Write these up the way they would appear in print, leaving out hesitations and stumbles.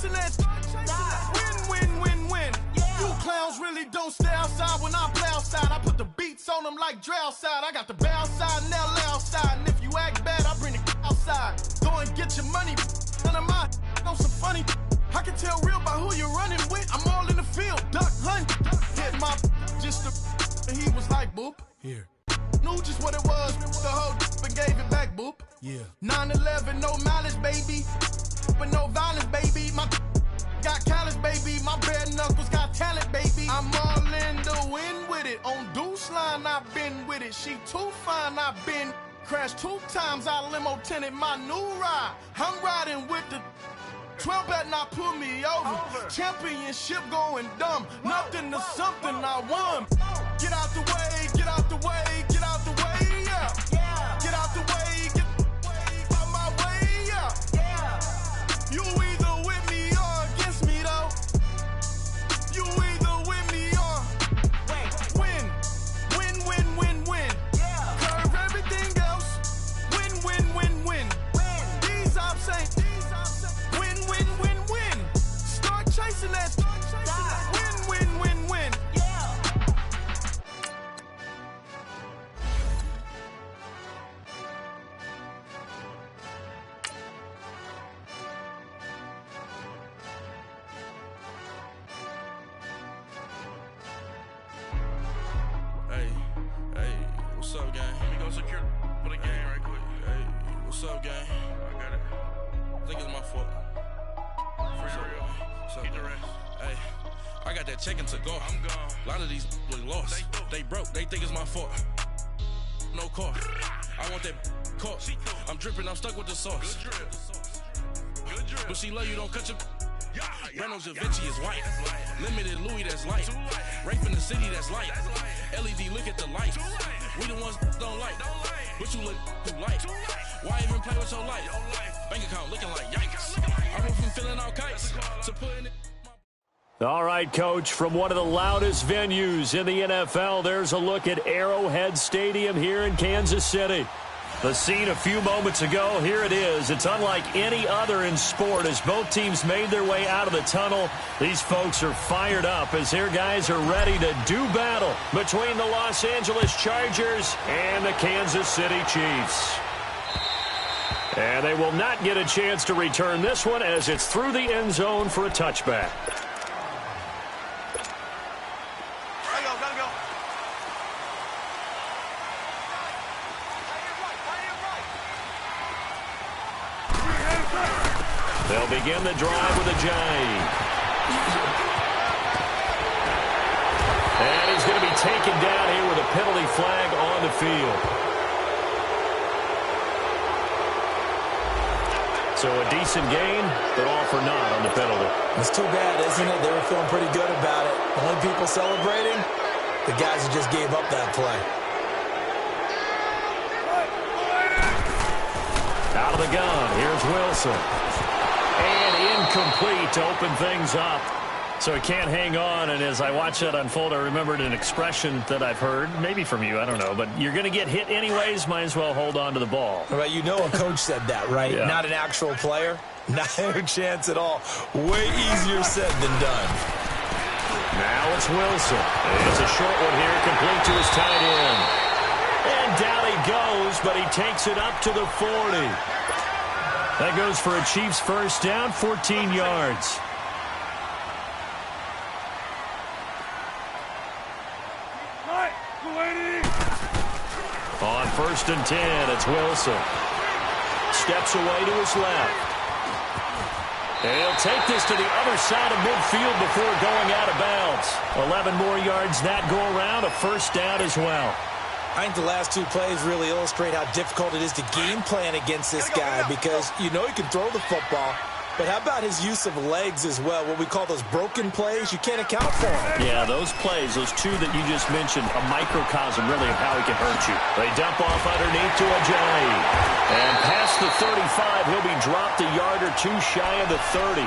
chasing that. Win, win, win, win. You clowns really don't stay outside when I play outside. I put the beats on them like Dre outside. I got the bow side and LA outside. And if you act bad, I bring the outside. Go and get your money. None of my on some funny. I can tell real by who you're running with. I'm all in the field, duck hunt. Hit my just the. And he was like, boop. Here. Knew just what it was. The whole and gave it back, boop. Yeah. 9/11, no malice, baby. But no violence, baby. My got callous, baby. My bare knuckles got talent, baby. I'm all in the wind with it. On Deuce line, I've been with it. She too fine, I've been. Crashed 2 times, I limo tinted my new ride. I'm riding with the 12 better not pull me over. Championship going dumb. Nothing to something I won. Get out the way, get out the way, get out the way, yeah. Get out the way, get out my way, yeah. You either with me or against me, though. You either with me or win. Win, win, win, win. Curve everything else. Win, win, win, win. These I'm saying. Win, win, win, win. Start chasing that. Win, win, win, win. Hey, what's up, gang? Let me go secure for the game right quick. Hey, what's up, gang? I got it. I think it's my fault. For real. Keep the rest. Hey, I got that check-in to go. I'm gone. A lot of these look lost. They broke. They think it's my fault. No car. I want that caught. I'm dripping. I'm stuck with the sauce. Good drip. But she love you. Don't cut your. Reynolds Da Vinci is white. Limited Louis, that's light. Rape in the city, that's light. LED, look at the lights. We the ones don't like. But you look too light. Why even play with your life? Bank account looking like yikes. I went from filling out kites to putting it. All right, Coach, from one of the loudest venues in the NFL, there's a look at Arrowhead Stadium here in Kansas City. The scene a few moments ago, here it is. It's unlike any other in sport as both teams made their way out of the tunnel. These folks are fired up as their guys are ready to do battle between the Los Angeles Chargers and the Kansas City Chiefs. And they will not get a chance to return this one as it's through the end zone for a touchback. They'll begin the drive with a jive. And he's going to be taken down here with a penalty flag on the field. So a decent gain, but all for naught on the penalty. It's too bad, isn't it? They were feeling pretty good about it. Only people celebrating, the guys who just gave up that play. Out of the gun, here's Wilson. And incomplete to open things up. So he can't hang on, and as I watch that unfold, I remembered an expression that I've heard, maybe from you, I don't know, but you're going to get hit anyways, might as well hold on to the ball. Right, you know a coach said that, right? Yeah. Not an actual player. Not a chance at all. Way easier said than done. Now it's Wilson. It's a short one here, complete to his tight end. And down he goes, but he takes it up to the 40. That goes for a Chiefs first down, 14 yards. On 1st and 10, it's Wilson. Steps away to his left. And he'll take this to the other side of midfield before going out of bounds. 11 more yards that go around, a first down as well. I think the last two plays really illustrate how difficult it is to game plan against this guy because you know he can throw the football, but how about his use of legs as well? What we call those broken plays, you can't account for them. Yeah, those plays, those two that you just mentioned, a microcosm really of how he can hurt you. They dump off underneath to Ajayi. And past the 35, he'll be dropped a yard or two shy of the 30.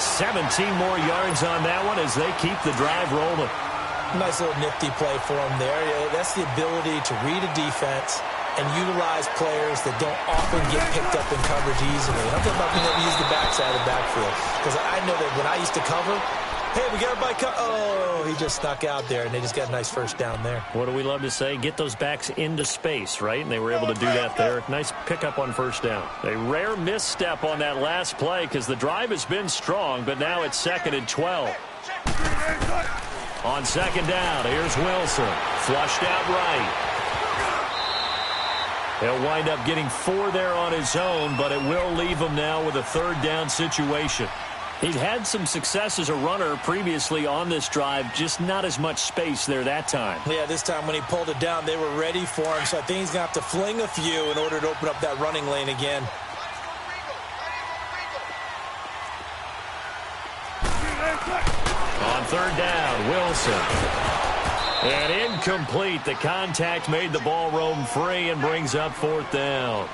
17 more yards on that one as they keep the drive rolling. Nice little nifty play for him there. Yeah, that's the ability to read a defense and utilize players that don't often get picked up in coverage easily. And I'm talking about being able to use the backside of the backfield. Because I know that when I used to cover, hey, we got everybody oh, he just snuck out there, and they just got a nice first down there. What do we love to say? Get those backs into space, right? And they were able to do that there. Nice pickup on first down. A rare misstep on that last play because the drive has been strong, but now it's 2nd and 12. On 2nd down, here's Wilson. Flushed out right. He'll wind up getting 4 there on his own, but it will leave him now with a 3rd down situation. He'd had some success as a runner previously on this drive, just not as much space there that time. Yeah, this time when he pulled it down, they were ready for him, so I think he's going to have to fling a few in order to open up that running lane again. On 3rd down, Wilson. And incomplete. The contact made the ball roam free and brings up 4th down.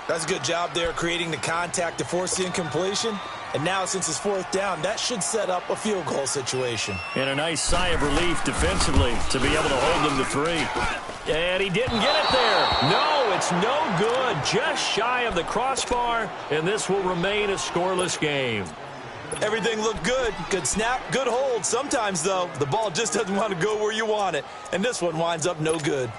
That's a good job there creating the contact to force the incompletion. And now since it's 4th down, that should set up a field goal situation. And a nice sigh of relief defensively to be able to hold him to 3. And he didn't get it there. No, it's no good. Just shy of the crossbar, and this will remain a scoreless game. Everything looked good. Good snap, good hold. Sometimes, though, the ball just doesn't want to go where you want it. And this one winds up no good.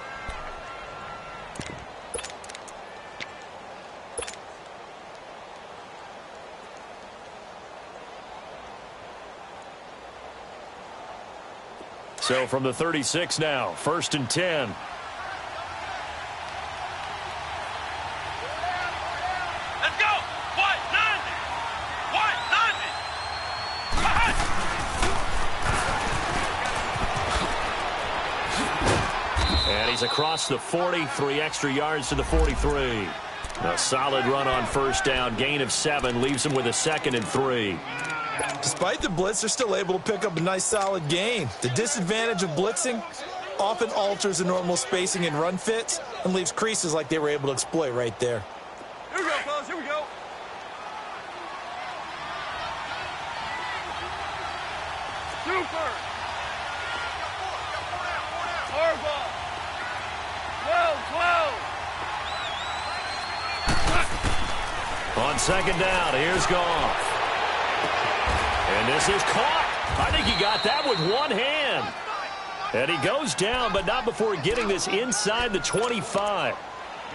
So from the 36 now, 1st and 10. Across the 40, 3 extra yards to the 43. A solid run on first down. Gain of 7 leaves him with a 2nd and 3. Despite the blitz, they're still able to pick up a nice solid gain. The disadvantage of blitzing often alters the normal spacing and run fits and leaves creases like they were able to exploit right there. Here we go, fellas. Here we go. Super. Horrible. 12. On 2nd down, here's Goff. And this is caught. I think he got that with one hand. And he goes down, but not before getting this inside the 25.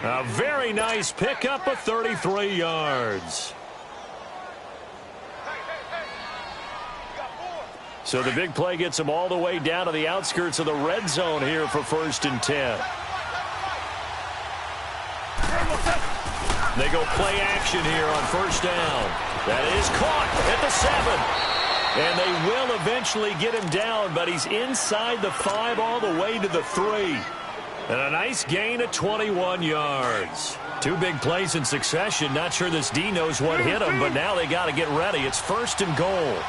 A very nice pickup of 33 yards. So the big play gets him all the way down to the outskirts of the red zone here for 1st and 10. They go play action here on first down. That is caught at the 7. And they will eventually get him down, but he's inside the 5 all the way to the 3. And a nice gain of 21 yards. 2 big plays in succession. Not sure this D knows what hit him, but now they got to get ready. It's 1st and goal.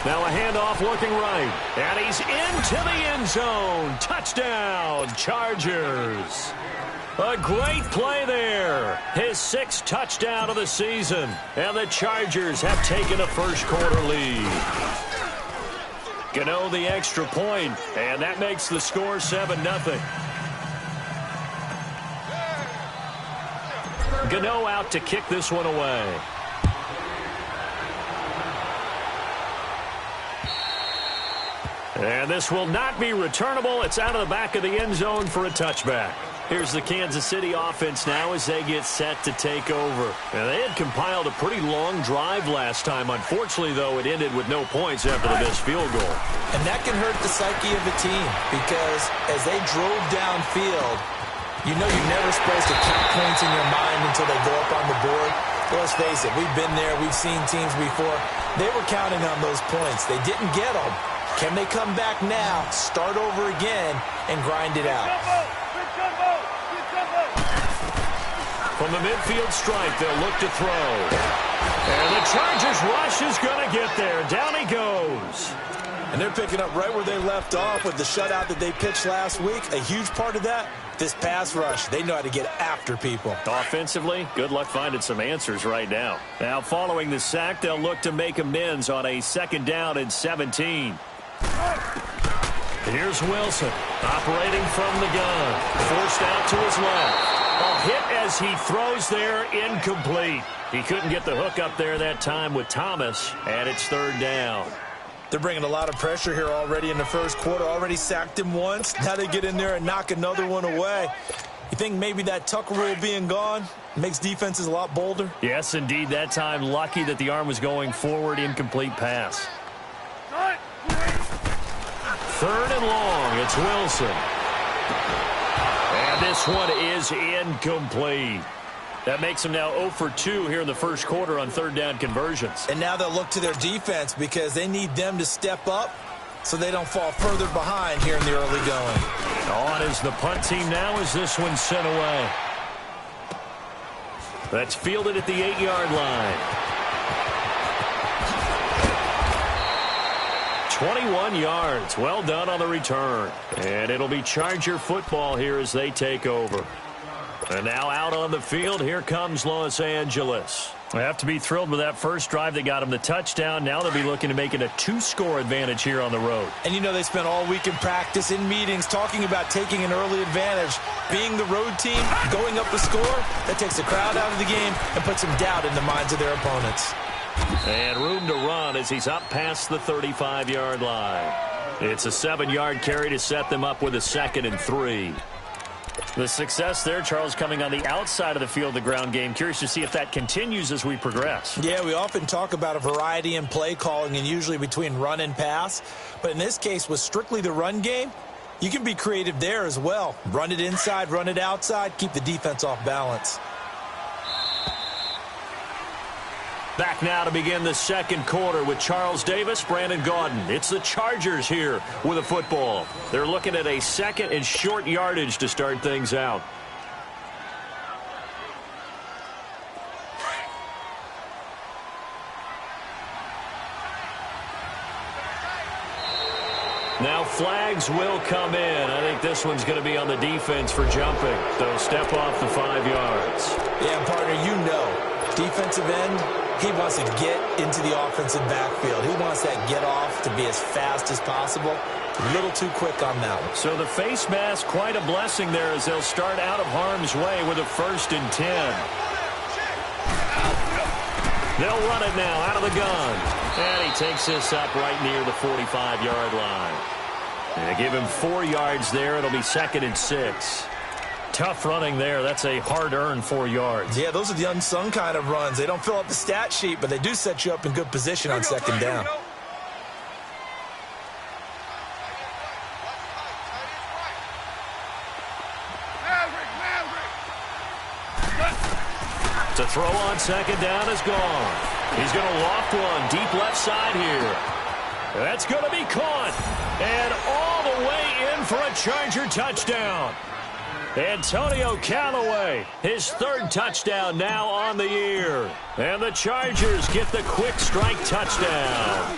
Now a handoff looking right. And he's into the end zone. Touchdown, Chargers. A great play there. His 6th touchdown of the season. And the Chargers have taken a first-quarter lead. Gano the extra point, and that makes the score 7-0. Gano out to kick this one away. And this will not be returnable. It's out of the back of the end zone for a touchback. Here's the Kansas City offense now as they get set to take over. And they had compiled a pretty long drive last time. Unfortunately, though, it ended with no points after the missed field goal. And that can hurt the psyche of a team because as they drove downfield, you know you're never supposed to count points in your mind until they go up on the board. Well, let's face it, we've been there. We've seen teams before. They were counting on those points. They didn't get them. Can they come back now, start over again, and grind it out? From the midfield stripe, they'll look to throw. And the Chargers rush is going to get there. Down he goes. And they're picking up right where they left off with the shutout that they pitched last week. A huge part of that, this pass rush. They know how to get after people. Offensively, good luck finding some answers right now. Now following the sack, they'll look to make amends on a 2nd down and 17. Here's Wilson. Operating from the gun. Forced out to his left. A hit as he throws there, incomplete. He couldn't get the hook up there that time with Thomas, and it's third down. They're bringing a lot of pressure here already in the first quarter. Already sacked him once. Now they get in there and knock another one away. You think maybe that tuck rule being gone makes defenses a lot bolder? Yes, indeed. That time, lucky that the arm was going forward. Incomplete pass. Third and long. It's Wilson. And this one is incomplete. That makes them now 0 for 2 here in the first quarter on third down conversions. And now they'll look to their defense because they need them to step up so they don't fall further behind here in the early going. On is the punt team now as this one's sent away. That's fielded at the 8-yard line. 21 yards. Well done on the return. And it'll be Charger football here as they take over. And now out on the field, here comes Los Angeles. They have to be thrilled with that first drive that got them the touchdown. Now they'll be looking to make it a 2-score advantage here on the road. And you know they spent all week in practice, in meetings, talking about taking an early advantage. Being the road team, going up a score, that takes the crowd out of the game and puts some doubt in the minds of their opponents. And room to run as he's up past the 35-yard line. It's a 7-yard carry to set them up with a 2nd and 3. The success there, Charles, coming on the outside of the field, the ground game. Curious to see if that continues as we progress. Yeah, we often talk about a variety in play calling and usually between run and pass. But in this case, with strictly the run game, you can be creative there as well. Run it inside, run it outside, keep the defense off balance. Back now to begin the second quarter with Charles Davis, Brandon Gaudin. It's the Chargers here with a football. They're looking at a 2nd and short yardage to start things out. Now flags will come in. I think this one's going to be on the defense for jumping. They'll step off the 5 yards. Yeah, partner, you know, defensive end, he wants to get into the offensive backfield. He wants that get off to be as fast as possible. A little too quick on that one. So the face mask, quite a blessing there as they'll start out of harm's way with a 1st and 10. They'll run it now out of the gun. And he takes this up right near the 45-yard line. And give him 4 yards there. It'll be 2nd and 6. Tough running there. That's a hard-earned 4 yards. Yeah, those are the unsung kind of runs. They don't fill up the stat sheet, but they do set you up in good position on 2nd down. To throw on 2nd down is gone. He's going to loft one deep left side here. That's going to be caught. And all the way in for a Charger touchdown. Antonio Callaway, his 3rd touchdown now on the year. And the Chargers get the quick strike touchdown.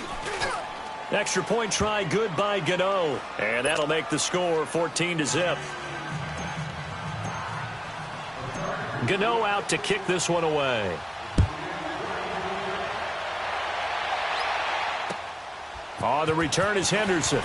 Extra point try good by Gano. And that'll make the score 14-0. Gano out to kick this one away. Oh, the return is Henderson.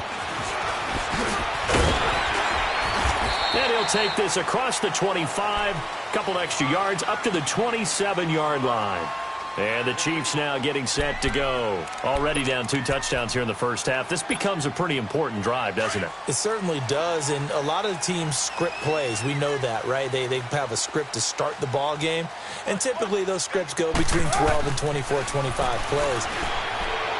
And he'll take this across the 25, couple extra yards up to the 27-yard line. And the Chiefs now getting set to go. Already down 2 touchdowns here in the first half. This becomes a pretty important drive, doesn't it? It certainly does, and a lot of the teams script plays. We know that, right? They have a script to start the ball game, and typically those scripts go between 12 and 24, 25 plays.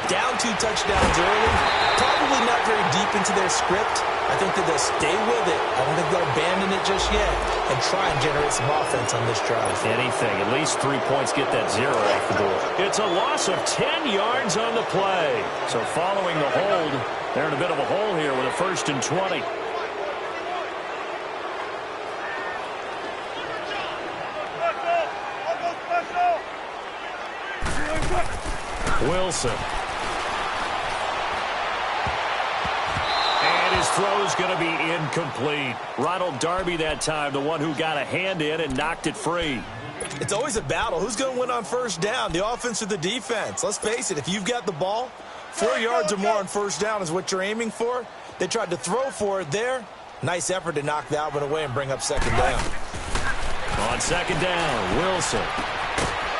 Down 2 touchdowns early, probably not very deep into their script. I think that they'll stay with it. I don't think they'll abandon it just yet and try and generate some offense on this drive. Anything. At least 3 points get that 0 off the board. It's a loss of 10 yards on the play. So following the hold, they're in a bit of a hole here with a 1st and 20. Wilson. And his throw is going to be incomplete. Ronald Darby that time, the one who got a hand in and knocked it free. It's always a battle. Who's going to win on 1st down, the offense or the defense? Let's face it, if you've got the ball, 4 yards or more on 1st down is what you're aiming for. They tried to throw for it there. Nice effort to knock that one away and bring up second down. On second down, Wilson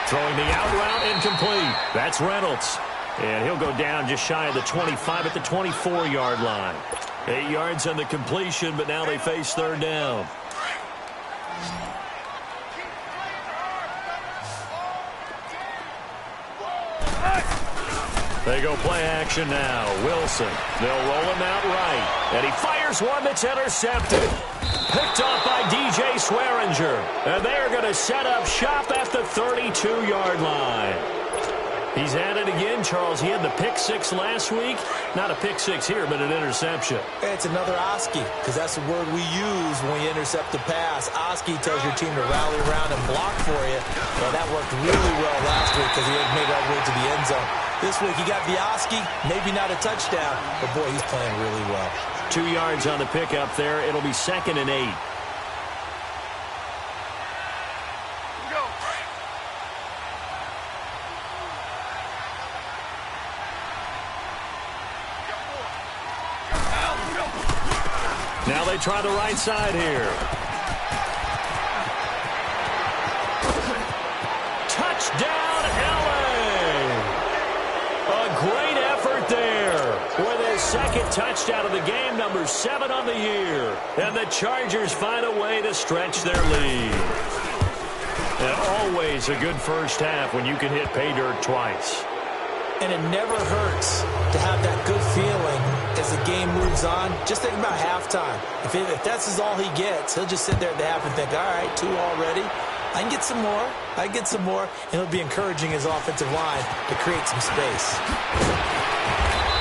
throwing the out route incomplete. That's Reynolds. And he'll go down just shy of the 25 at the 24-yard line. 8 yards on the completion, but now they face third down. They go play action now. Wilson. They'll roll him out right. And he fires one that's intercepted. Picked off by DJ Swearinger. And they are going to set up shop at the 32-yard line. He's at it again, Charles. He had the pick six last week. Not a pick six here, but an interception. It's another Oski, because that's the word we use when you intercept the pass. Oski tells your team to rally around and block for you. Well, that worked really well last week because he had made that way to the end zone. This week he got the Oski, maybe not a touchdown, but boy, he's playing really well. 2 yards on the pickup there. It'll be 2nd and 8. Now they try the right side here. Touchdown, LA! A great effort there with his 2nd touchdown of the game, number 7 on the year. And the Chargers find a way to stretch their lead. And always a good first half when you can hit pay dirt twice. And it never hurts to have that good feeling as the game moves on. Just think about halftime. If that's all he gets, he'll just sit there at the half and think, all right, 2 already. I can get some more. I can get some more. And he'll be encouraging his offensive line to create some space.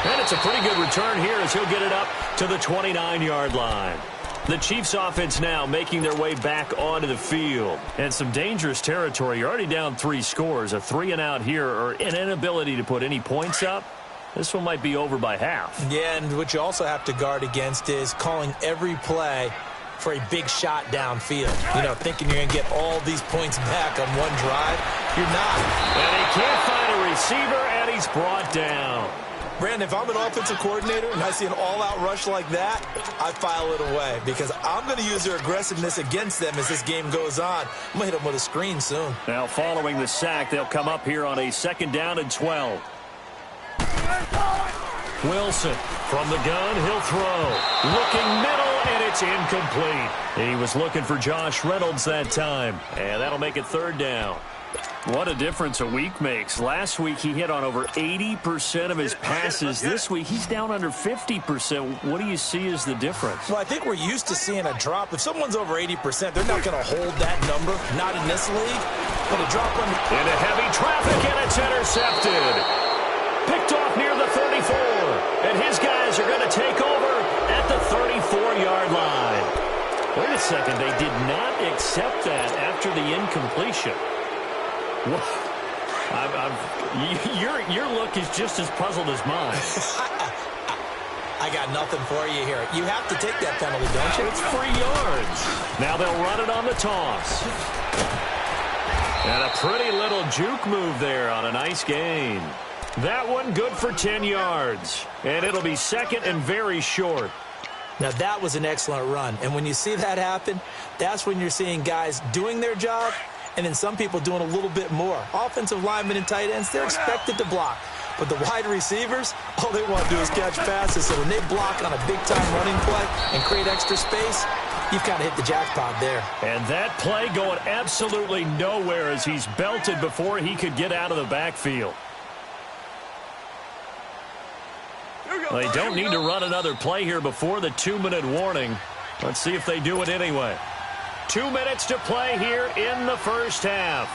And it's a pretty good return here as he'll get it up to the 29-yard line. The Chiefs offense now making their way back onto the field. And some dangerous territory. You're already down 3 scores. A 3-and-out here or an inability to put any points up. This one might be over by half. Yeah, and what you also have to guard against is calling every play for a big shot downfield. You know, thinking you're going to get all these points back on one drive. You're not. And he can't find a receiver, and he's brought down. Brandon, if I'm an offensive coordinator and I see an all-out rush like that, I file it away because I'm going to use their aggressiveness against them as this game goes on. I'm going to hit them with a screen soon. Now, following the sack, they'll come up here on a 2nd down and 12. Wilson from the gun, he'll throw. Looking middle, and it's incomplete. He was looking for Josh Reynolds that time, and that'll make it 3rd down. What a difference a week makes. Last week he hit on over 80% of his passes. This week he's down under 50%. What do you see as the difference? Well, I think we're used to seeing a drop. If someone's over 80%, they're not going to hold that number. Not in this league. But a drop under... Into heavy traffic, and it's intercepted. Picked off near the 34. And his guys are going to take over at the 34-yard line. Wait a second. They did not accept that after the incompletion. Your look is just as puzzled as mine. I got nothing for you here. You have to take that penalty, don't you? It's 3 yards. Now they'll run it on the toss. And a pretty little juke move there on a nice gain. That one good for 10 yards. And it'll be 2nd and very short. Now, that was an excellent run. And when you see that happen, that's when you're seeing guys doing their job and then some people doing a little bit more. Offensive linemen and tight ends, they're expected to block. But the wide receivers, all they want to do is catch passes. So when they block on a big-time running play and create extra space, you've kind of hit the jackpot there. And that play going absolutely nowhere as he's belted before he could get out of the backfield. They don't need to run another play here before the 2-minute warning. Let's see if they do it anyway. 2 minutes to play here in the first half.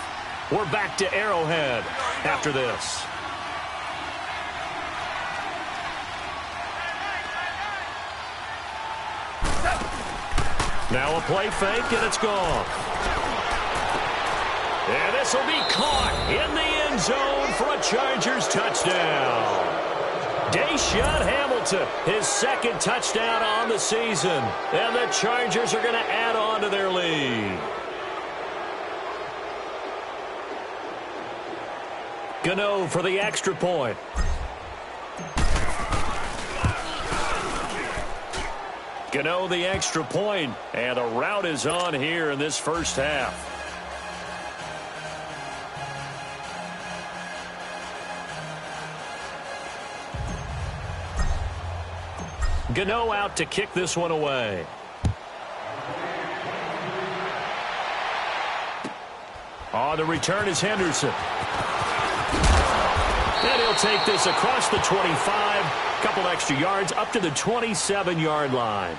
We're back to Arrowhead after this. Now a play fake, and it's gone. And this will be caught in the end zone for a Chargers touchdown. Deshaun Hamilton, his 2nd touchdown on the season. And the Chargers are going to add on to their lead. Gano for the extra point. Gano the extra point, and a rout is on here in this first half. Gano out to kick this one away. On the return is Henderson. And he'll take this across the 25. Couple extra yards up to the 27-yard line.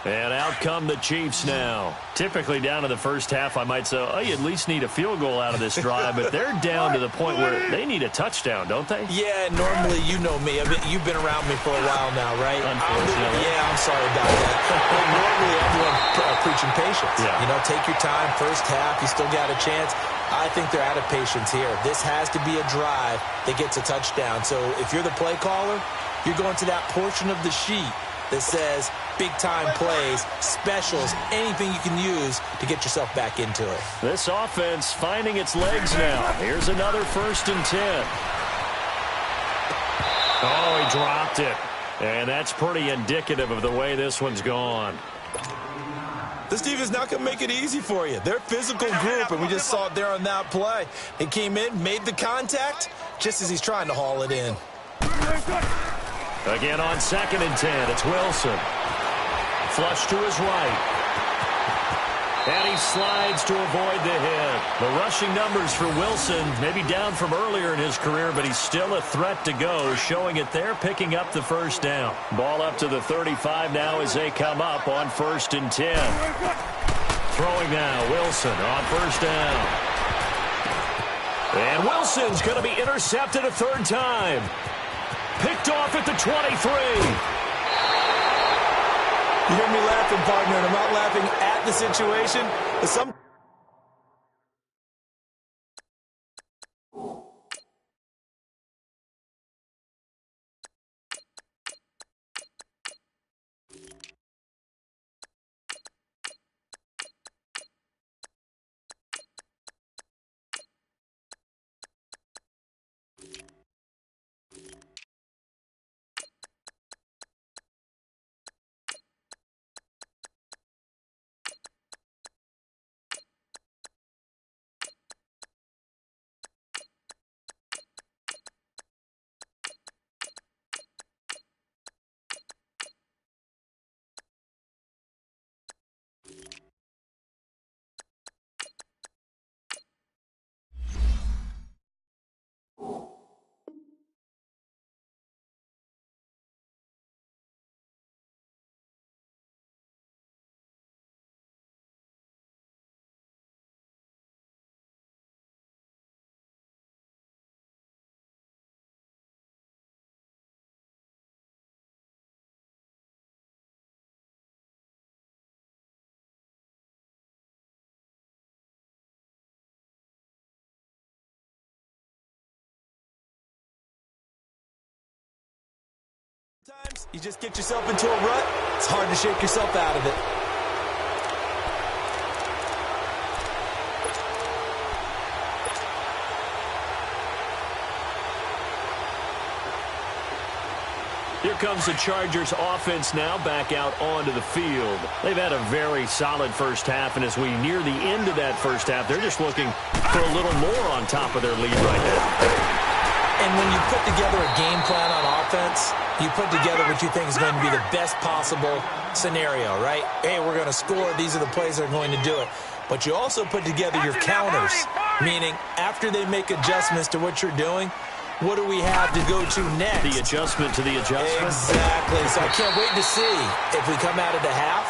And out come the Chiefs now. Typically down to the first half, I might say, oh, you at least need a field goal out of this drive, but they're down to the point where they need a touchdown, don't they? Yeah, normally, you know me. I mean, you've been around me for a while now, right? Unfortunately. Yeah, I'm sorry about that. But normally, everyone preaching patience. Yeah. You know, take your time. First half, you still got a chance. I think they're out of patience here. This has to be a drive that gets a touchdown. So if you're the play caller, you're going to that portion of the sheet that says big-time plays, specials, anything you can use to get yourself back into it. This offense finding its legs now. Here's another 1st and 10. Oh, he dropped it. And that's pretty indicative of the way this one's gone. This defense is not going to make it easy for you. They're a physical group, and we just saw it there on that play. He came in, made the contact, just as he's trying to haul it in. Again on 2nd and 10, it's Wilson. Flush to his right. And he slides to avoid the hit. The rushing numbers for Wilson, maybe down from earlier in his career, but he's still a threat to go, showing it there, picking up the first down. Ball up to the 35 now as they come up on 1st and 10. Throwing now, Wilson on 1st down. And Wilson's going to be intercepted a 3rd time. Picked off at the 23. You hear me laughing, partner, and I'm not laughing at the situation, but some... Sometimes you just get yourself into a rut, it's hard to shake yourself out of it. Here comes the Chargers offense now back out onto the field. They've had a very solid first half, and as we near the end of that first half, they're just looking for a little more on top of their lead right now. And when you put together a game plan on offense, you put together what you think is going to be the best possible scenario, right? Hey, we're going to score. These are the plays that are going to do it. But you also put together your counters, meaning after they make adjustments to what you're doing, what do we have to go to next? The adjustment to the adjustment. Exactly. So I can't wait to see if we come out of the half,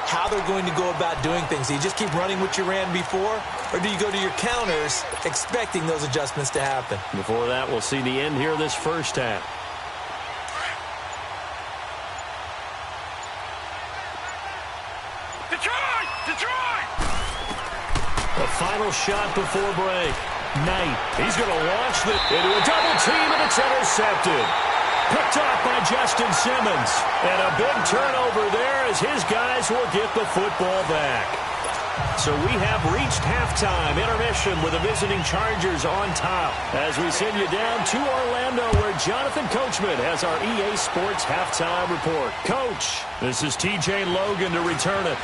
how they're going to go about doing things. Do you just keep running what you ran before, or do you go to your counters expecting those adjustments to happen? Before that, we'll see the end here of this first half. Detroit! The final shot before break. Knight, he's going to launch into a double team, and it's intercepted. Picked off by Justin Simmons. And a big turnover there as his guys will get the football back. So we have reached halftime intermission with the visiting Chargers on top as we send you down to Orlando where Jonathan Coachman has our EA Sports halftime report. Coach, this is TJ Logan to return it.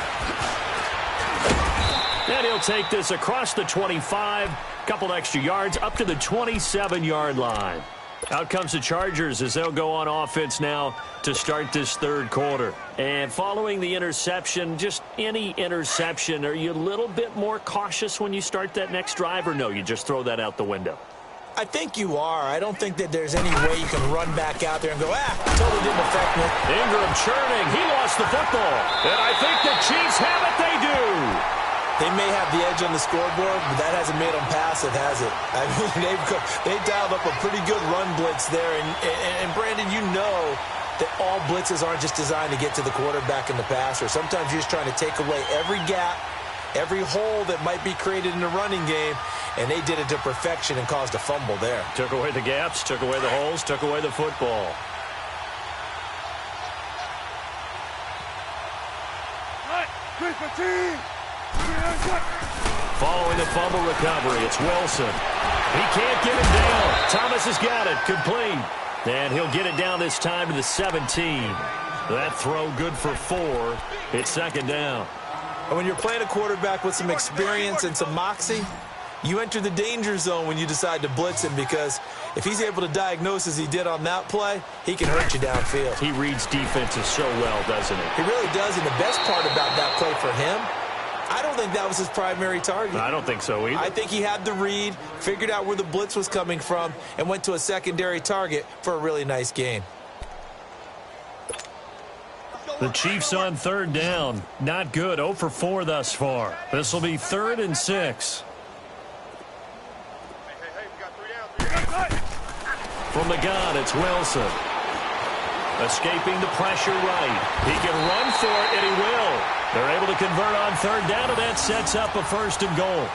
And he'll take this across the 25, couple extra yards up to the 27-yard line. Out comes the Chargers as they'll go on offense now to start this third quarter. And following the interception, just any interception, are you a little bit more cautious when you start that next drive, or no, you just throw that out the window? I think you are. I don't think that there's any way you can run back out there and go, totally didn't affect me. Ingram churning. He lost the football. And I think the Chiefs have it. They do. They may have the edge on the scoreboard, but that hasn't made them passive, has it? I mean, they've dialed up a pretty good run blitz there. And Brandon, you know that all blitzes aren't just designed to get to the quarterback and the passer. Sometimes you're just trying to take away every gap, every hole that might be created in the running game, and they did it to perfection and caused a fumble there. Took away the gaps, took away the holes, took away the football. Following the fumble recovery, it's Wilson. He can't get it down. Thomas has got it, complete. And he'll get it down this time to the 17. That throw good for 4. It's second down. And when you're playing a quarterback with some experience and some moxie, you enter the danger zone when you decide to blitz him, because if he's able to diagnose as he did on that play, he can hurt you downfield. He reads defenses so well, doesn't he? He really does, and the best part about that play for him, I don't think that was his primary target. I don't think so either. I think he had the read, figured out where the blitz was coming from, and went to a secondary target for a really nice gain. The Chiefs on third down. Not good. 0 for 4 thus far. This will be 3rd and 6. From the gun, it's Wilson. Escaping the pressure right. He can run for it, and he will. They're able to convert on third down, and that sets up a 1st and goal.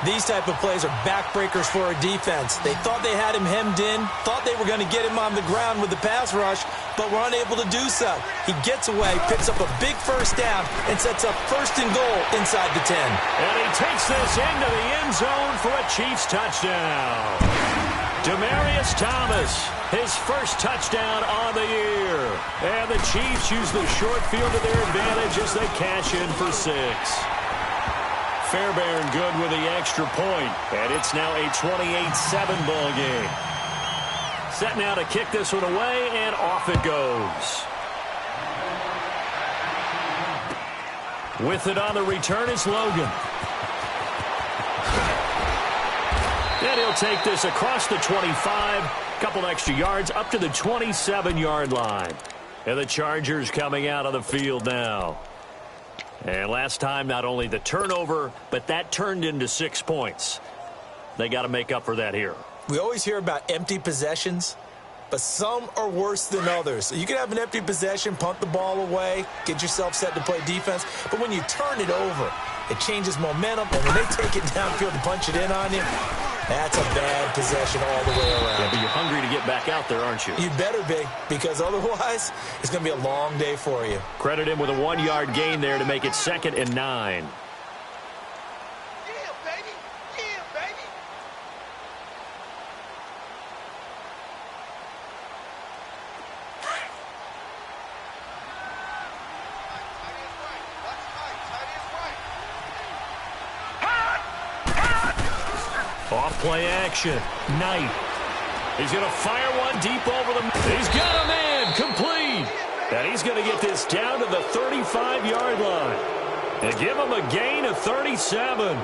These type of plays are backbreakers for a defense. They thought they had him hemmed in, thought they were going to get him on the ground with the pass rush, but were unable to do so. He gets away, picks up a big 1st down, and sets up 1st and goal inside the 10. And he takes this into the end zone for a Chiefs touchdown. Demaryius Thomas, his 1st touchdown on the year. And the Chiefs use the short field to their advantage as they cash in for 6. Fairbairn good with the extra point, and it's now a 28-7 ball game. Set now to kick this one away, and off it goes. With it on the return is Logan. And he'll take this across the 25, couple extra yards up to the 27-yard line. And the Chargers coming out on the field now. And last time, not only the turnover, but that turned into 6 points. They got to make up for that here. We always hear about empty possessions, but some are worse than others. You can have an empty possession, punt the ball away, get yourself set to play defense, but when you turn it over, it changes momentum, and when they take it downfield and punch it in on you, that's a bad possession all the way around. Yeah, but you're hungry to get back out there, aren't you? You better be, because otherwise it's going to be a long day for you. Credit him with a 1-yard gain there to make it 2nd and 9. Off-play action. Knight. He's going to fire one deep over the... He's got a man. Complete. And he's going to get this down to the 35-yard line. And give him a gain of 37.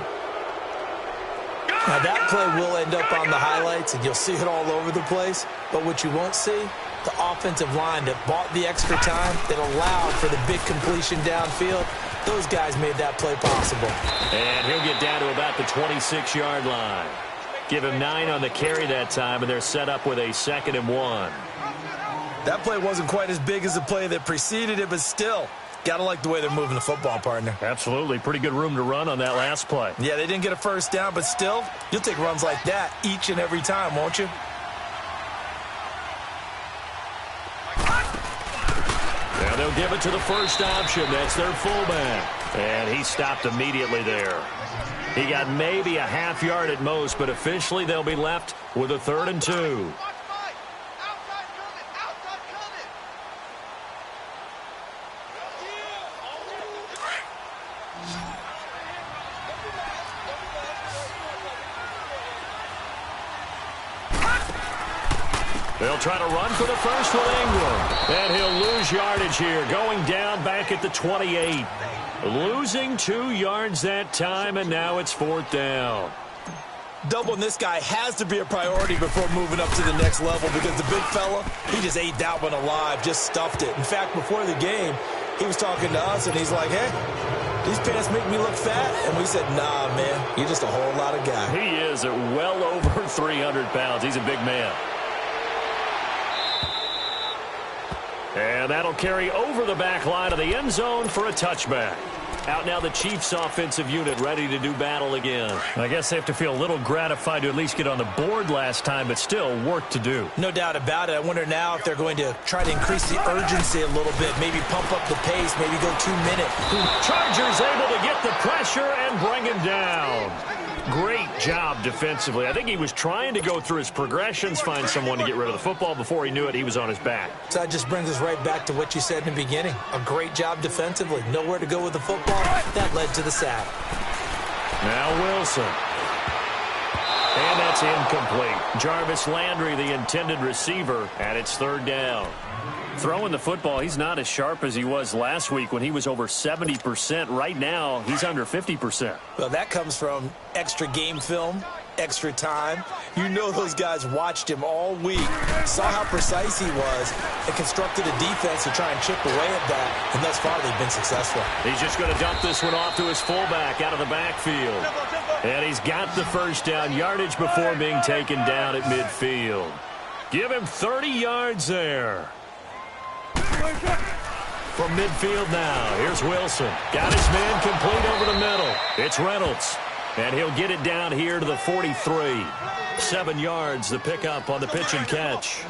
Now, that play will end up on the highlights, and you'll see it all over the place. But what you won't see, the offensive line that bought the extra time, that allowed for the big completion downfield, those guys made that play possible. And he'll get down to about the 26-yard line. Give him 9 on the carry that time, and they're set up with a 2nd and 1. That play wasn't quite as big as the play that preceded it, but still, gotta like the way they're moving the football, partner. Absolutely. Pretty good room to run on that last play. Yeah, they didn't get a 1st down, but still, you'll take runs like that each and every time, won't you? they'll give it to the first option. That's their fullback. And he stopped immediately there. He got maybe a half yard at most, but officially they'll be left with a 3rd and 2. They'll try to run for the first with Ingram. And he'll lose yardage here, going down back at the 28. Losing 2 yards that time, and now it's 4th down. Doubling this guy has to be a priority before moving up to the next level because the big fella, he just ate that one alive, just stuffed it. In fact, before the game, he was talking to us, and he's like, hey, these pants make me look fat. And we said, nah, man, you're just a whole lot of guy. He is at well over 300 pounds. He's a big man. And that'll carry over the back line of the end zone for a touchback. Out now the Chiefs offensive unit ready to do battle again. I guess they have to feel a little gratified to at least get on the board last time, but still work to do. No doubt about it. I wonder now if they're going to try to increase the urgency a little bit, maybe pump up the pace, maybe go 2 minutes. Chargers able to get the pressure and bring him down. Great job defensively. I think he was trying to go through his progressions, find someone to get rid of the football. Before he knew it, he was on his back. So that just brings us right back to what you said in the beginning. A great job defensively. Nowhere to go with the football. That led to the sack. Now Wilson. And that's incomplete. Jarvis Landry, the intended receiver, and it's 3rd down. Throwing the football, he's not as sharp as he was last week when he was over 70%. Right now, he's under 50%. Well, that comes from extra game film, extra time. You know those guys watched him all week, saw how precise he was, and constructed a defense to try and chip away at that. And thus far, they've been successful. He's just going to dump this one off to his fullback out of the backfield. And he's got the first down yardage before being taken down at midfield. Give him 30 yards there. From midfield now, here's Wilson. Got his man complete over the middle. It's Reynolds. And he'll get it down here to the 43. 7 yards, the pickup on the pitch and catch.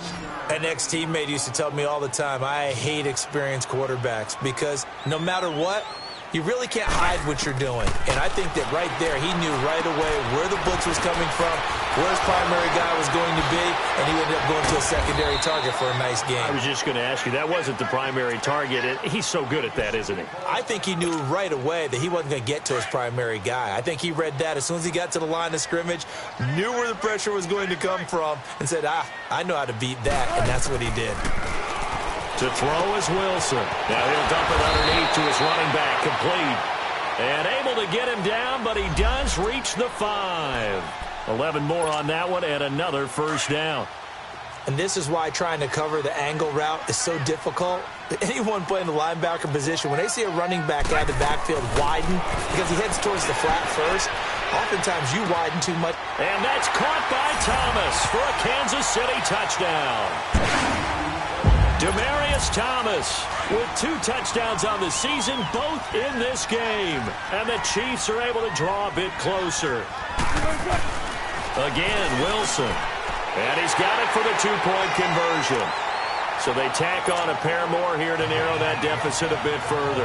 An ex-teammate used to tell me all the time, I hate experienced quarterbacks because no matter what, you really can't hide what you're doing. And I think that right there, he knew right away where the blitz was coming from, where his primary guy was going to be, and he ended up going to a secondary target for a nice game. I was just going to ask you, that wasn't the primary target. He's so good at that, isn't he? I think he knew right away that he wasn't going to get to his primary guy. I think he read that as soon as he got to the line of scrimmage, knew where the pressure was going to come from, and said, I know how to beat that, and that's what he did. To throw is Wilson. Now he'll dump it underneath to his running back, complete. And able to get him down, but he does reach the 5. 11 more on that one, and another first down. And this is why trying to cover the angle route is so difficult. Anyone playing the linebacker position, when they see a running back out of the backfield widen, because he heads towards the flat first, oftentimes you widen too much. And that's caught by Thomas for a Kansas City touchdown. Demaryius Thomas with 2 touchdowns on the season, both in this game. And the Chiefs are able to draw a bit closer. Again, Wilson. And he's got it for the 2-point conversion. So they tack on a pair more here to narrow that deficit a bit further.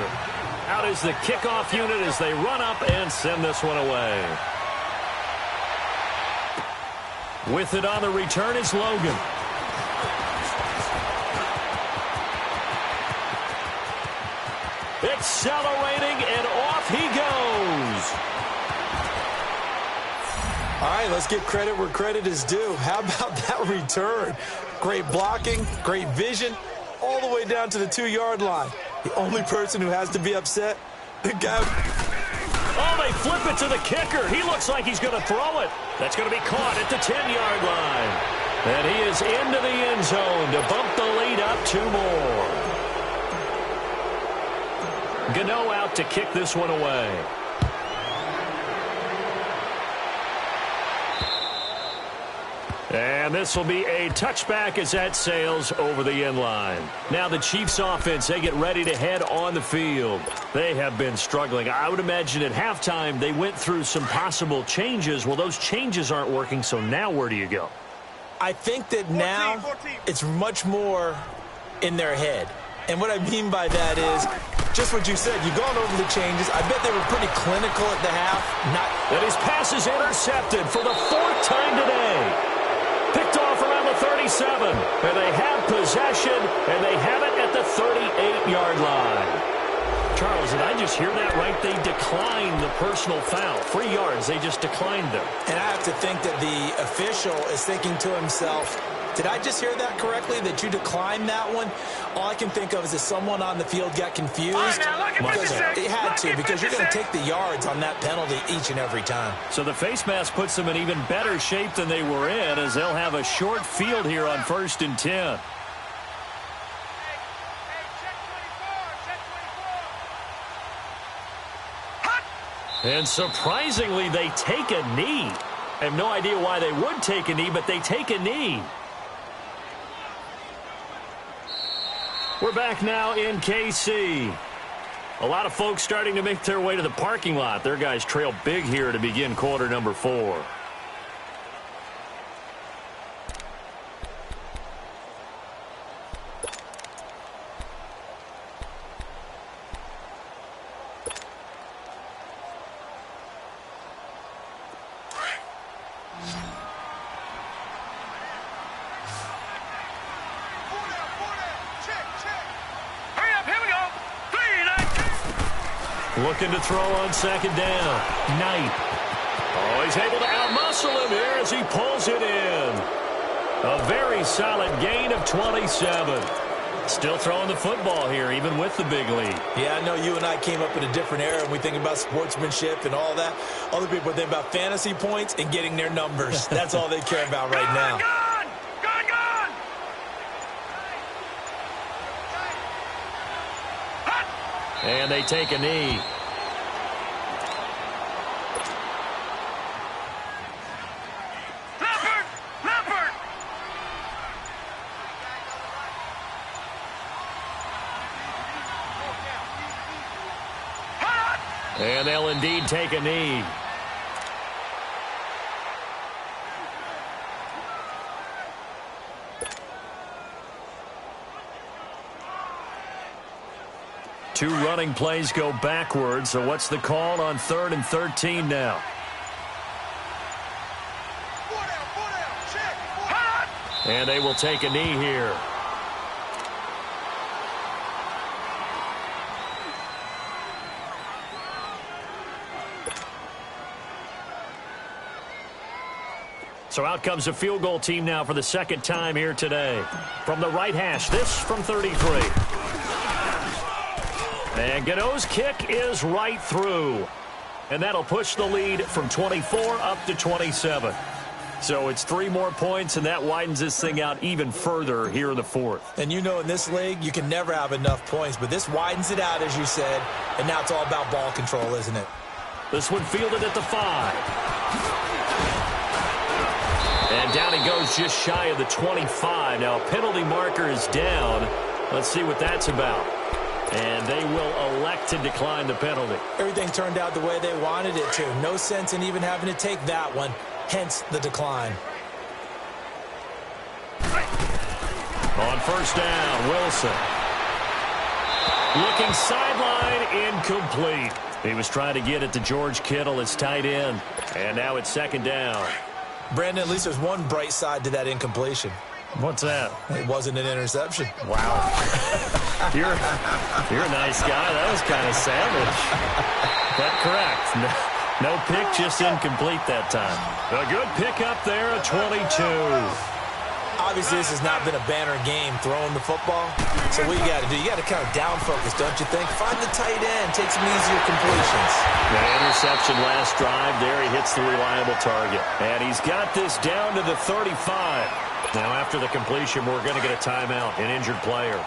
Out is the kickoff unit as they run up and send this one away. With it on the return is Logan. Accelerating, and off he goes. All right, let's give credit where credit is due. How about that return? Great blocking, great vision, all the way down to the 2-yard line. The only person who has to be upset, the guy. Oh, they flip it to the kicker. He looks like he's going to throw it. That's going to be caught at the 10-yard line. And he is into the end zone to bump the lead up 2 more. Gano out to kick this one away. And this will be a touchback as that sails over the end line. Now the Chiefs offense, they get ready to head on the field. They have been struggling. I would imagine at halftime they went through some possible changes. Well, those changes aren't working, so now where do you go? I think that now it's much more in their head. And what I mean by that is just what you said. You've gone over the changes. I bet they were pretty clinical at the half. And his pass is intercepted for the 4th time today. Picked off around the 37. And they have possession, and they have it at the 38-yard line. Charles, did I just hear that right? They declined the personal foul. 3 yards, they just declined them. And I have to think that the official is thinking to himself, did I just hear that correctly, that you declined that one? All I can think of is that someone on the field got confused. Because it had to, because you're going to take the yards on that penalty each and every time. So the face mask puts them in even better shape than they were in, as they'll have a short field here on 1st and 10. And surprisingly, they take a knee. I have no idea why they would take a knee, but they take a knee. We're back now in KC. A lot of folks starting to make their way to the parking lot. Their guys trail big here to begin quarter number 4. Looking to throw on 2nd down. Knight. Oh, he's able to outmuscle him here as he pulls it in. A very solid gain of 27. Still throwing the football here, even with the big lead. Yeah, I know you and I came up in a different era, and we think about sportsmanship and all that. Other people think about fantasy points and getting their numbers. That's all they care about right now. And they take a knee. And they'll indeed take a knee. Two running plays go backwards, so what's the call on 3rd and 13 now? And they will take a knee here. So out comes the field goal team now for the 2nd time here today. From the right hash, this from 33. And Godot's kick is right through. And that'll push the lead from 24 up to 27. So it's 3 more points, and that widens this thing out even further here in the 4th. And you know, in this league, you can never have enough points, but this widens it out, as you said, and now it's all about ball control, isn't it? This one fielded at the 5. And down he goes just shy of the 25. Now, penalty marker is down. Let's see what that's about. And they will elect to decline the penalty. Everything turned out the way they wanted it to. No sense in even having to take that one, hence the decline. On 1st down, Wilson. Looking sideline, incomplete. He was trying to get it to George Kittle, his tight end. And now it's 2nd down. Brandon, at least there's one bright side to that incompletion. What's that? It wasn't an interception. Wow. You're a nice guy. That was kind of savage. But correct. No pick, just incomplete that time. A good pick up there at 22. Obviously, this has not been a banner game throwing the football. So what you got to do, you got to kind of down focus, don't you think? Find the tight end, take some easier completions. The interception last drive there, he hits the reliable target. And he's got this down to the 35. Now after the completion, we're going to get a timeout, an injured player.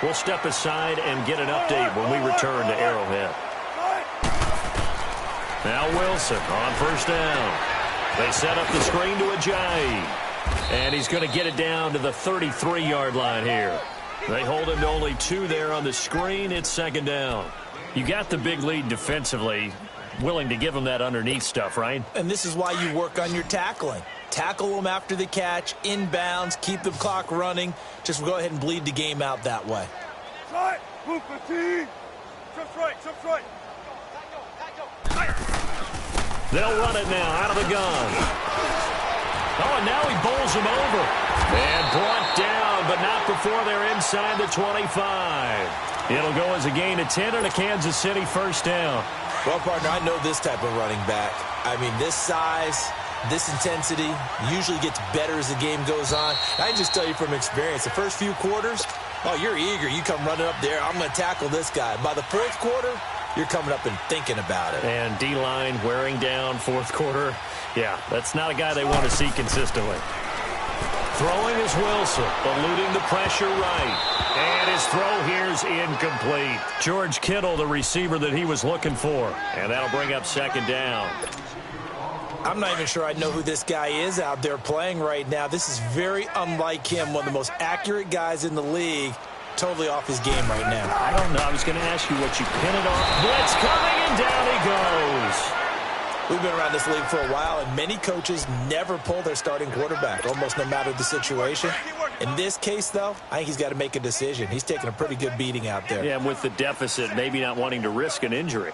We'll step aside and get an update when we return to Arrowhead. Now Wilson on 1st down. They set up the screen to Ajayi. And he's going to get it down to the 33-yard line here. They hold him to only 2 there on the screen. It's 2nd down. You got the big lead defensively. Willing to give him that underneath stuff, right? And this is why you work on your tackling. Tackle them after the catch, inbounds, keep the clock running. Just go ahead and bleed the game out that way. Right. Move the team. Jump right. Jump right. They'll run it now out of the gun. Oh, and now he bowls him over. And brought down, but not before they're inside the 25. It'll go as a gain of 10 and a Kansas City first down. Well, partner, I know this type of running back. I mean, this size, this intensity usually gets better as the game goes on. I can just tell you from experience, the first few quarters, oh, you're eager. You come running up there. I'm going to tackle this guy. By the fourth quarter, you're coming up and thinking about it. And D-line wearing down fourth quarter. Yeah, that's not a guy they want to see consistently. Throwing is Wilson, eluding the pressure right. And his throw here's incomplete. George Kittle, the receiver that he was looking for. And that'll bring up second down. I'm not even sure I know who this guy is out there playing right now. This is very unlike him, one of the most accurate guys in the league. Totally off his game right now. I don't know. I was going to ask you what you pin it on. Blitz coming, and down he goes. We've been around this league for a while, and many coaches never pull their starting quarterback, almost no matter the situation. In this case, though, I think he's got to make a decision. He's taking a pretty good beating out there. Yeah, and with the deficit, maybe not wanting to risk an injury.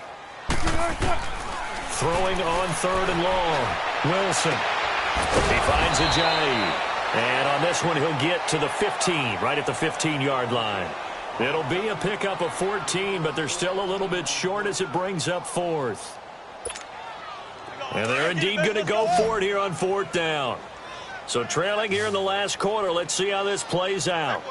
Throwing on third and long. Wilson. He finds Ajayi. And on this one, he'll get to the 15, right at the 15-yard line. It'll be a pickup of 14, but they're still a little bit short as it brings up fourth. And they're indeed going to go for it here on fourth down. So trailing here in the last quarter, let's see how this plays out.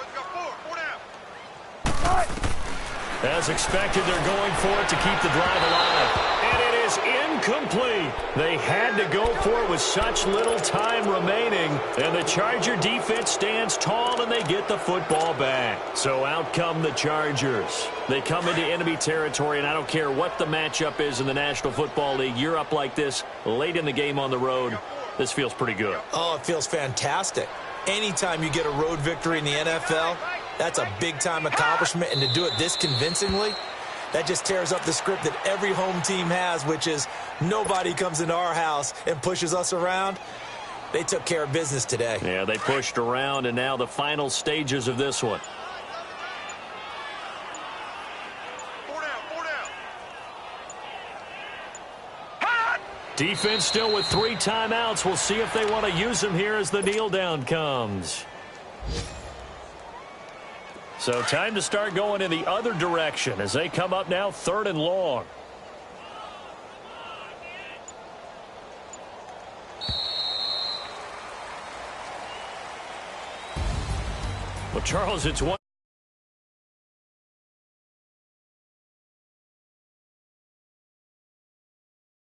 As expected, they're going for it to keep the drive alive. And it is incomplete. They had to go for it with such little time remaining. And the Charger defense stands tall, and they get the football back. So out come the Chargers. They come into enemy territory, and I don't care what the matchup is in the National Football League. You're up like this late in the game on the road. This feels pretty good. Oh, it feels fantastic. Anytime you get a road victory in the NFL, that's a big-time accomplishment, and to do it this convincingly, that just tears up the script that every home team has, which is nobody comes into our house and pushes us around. They took care of business today. Yeah, they pushed around, and now the final stages of this one. Defense still with 3 timeouts. We'll see if they want to use them here as the kneel down comes. So time to start going in the other direction as they come up now third and long. Well, Charles, it's one.